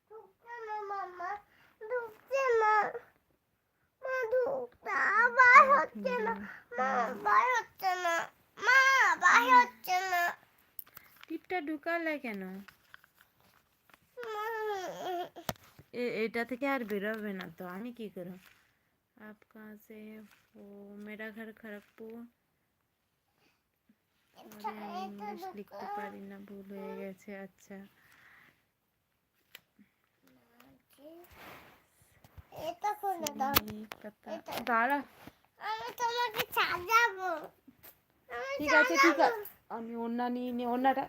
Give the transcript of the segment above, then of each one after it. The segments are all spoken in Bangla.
ঢুকছে না মাম্মা, ঢুকছে না মা, ঢুকছে আবার হচ্ছে না মা, বার হচ্ছে না মা, বার হচ্ছে না। টিপটা ঢুকালে কেন? এটা থেকে আর বেরোবে না তো, আমি কি করব? आप कहाँ से हो? मेरा घर खड़गपुर। আমি ইংলিশ লিখতে পারি না, ভুল হয়ে গেছে। আচ্ছা এটা খুলে দাও, দাঁড়া, আমি তোমাকে সাজাবো। ঠিক আছে ঠিক আছে, আমি ওড়না নিয়ে নি, ওড়নাটা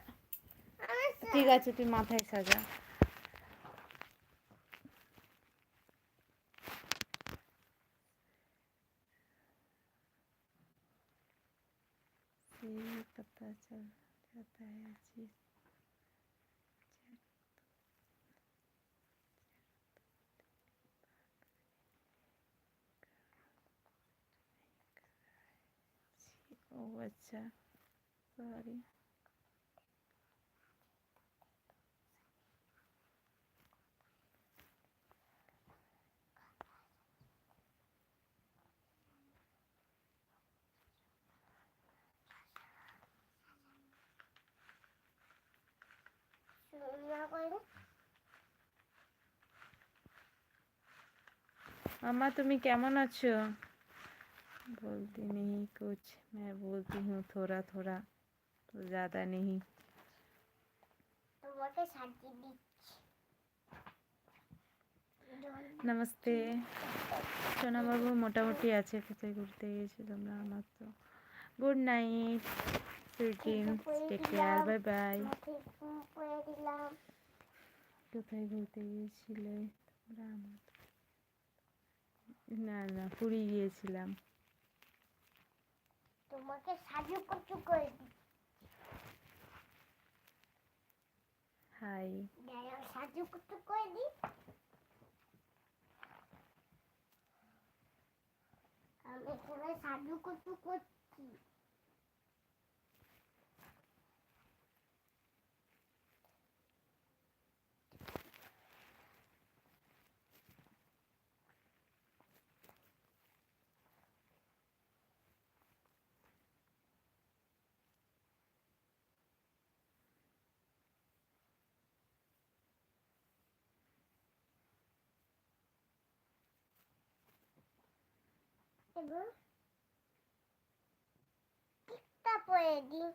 ঠিক আছে, তুই মাথায় সাজা। पता चल जाता है चीज। ओ अच्छा, सॉरी। मामा तुम्हें केमन आछो? बोलती नहीं कुछ, मैं बोलती हूँ थोड़ा थोड़ा, तो ज़्यादा नहीं। नमस्ते सोना बाबू, मोटामुटी आछे, कोথায় ঘুরতে গিয়েছো তোমরা? আমার তো good night, sweet dreams, take care, bye bye. কোথায় ঘুরতে গিয়েছিলে তোমরা? না না, পুরী গিয়েছিলাম। তোমাকে সাজুগুজু করে দিই। হাই, সাজুগুজু করে দিই। আমি এখানে সাজুগুজু করছি। এবার টিপটা পরে দিই।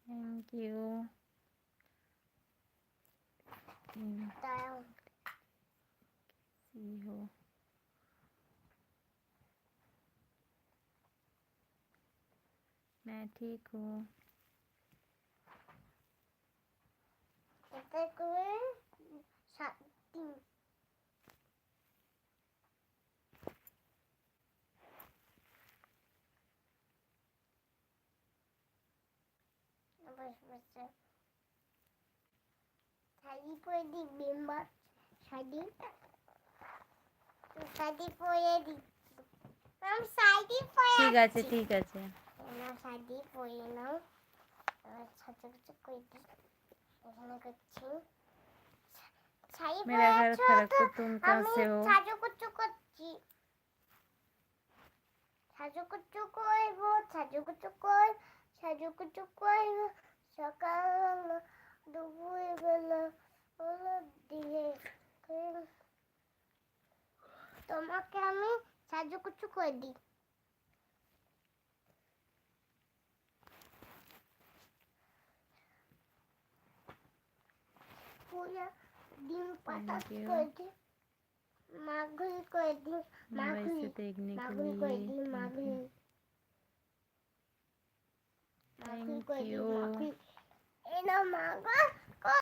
Thank you. দাঁড়াও, सी हो, मैं ठीक हूँ। এটা করে তিন। শাড়ি পরে দিই, মেম্বার শাড়ি, শাড়ি পরে দিই। আমি শাড়ি পরে ঠিক আছে ঠিক আছে। আমার শাড়ি পরে নাও। সাজুগুজু করে দিই। এখানে করছি। শাড়ি मेरा घर পরেছো তো? खड़गपुर, तुम कहाँ আমি से हो? সাজুগুজু করছি। সাজুগুজু করবো, সাজুগুজু কর, সাজুগুজু করব। সকালবেলা, দুপুরবেলা, হলুদ দিয়ে তোমাকে আমি সাজুগুজু করে দিই। পুরা ডিম পাতা করে দিই, মাগুর করে দিই, मुंबई से देखने के মাগুর করে लिए দিই, মাগুর थैंक यू। এই নাও মাগুর।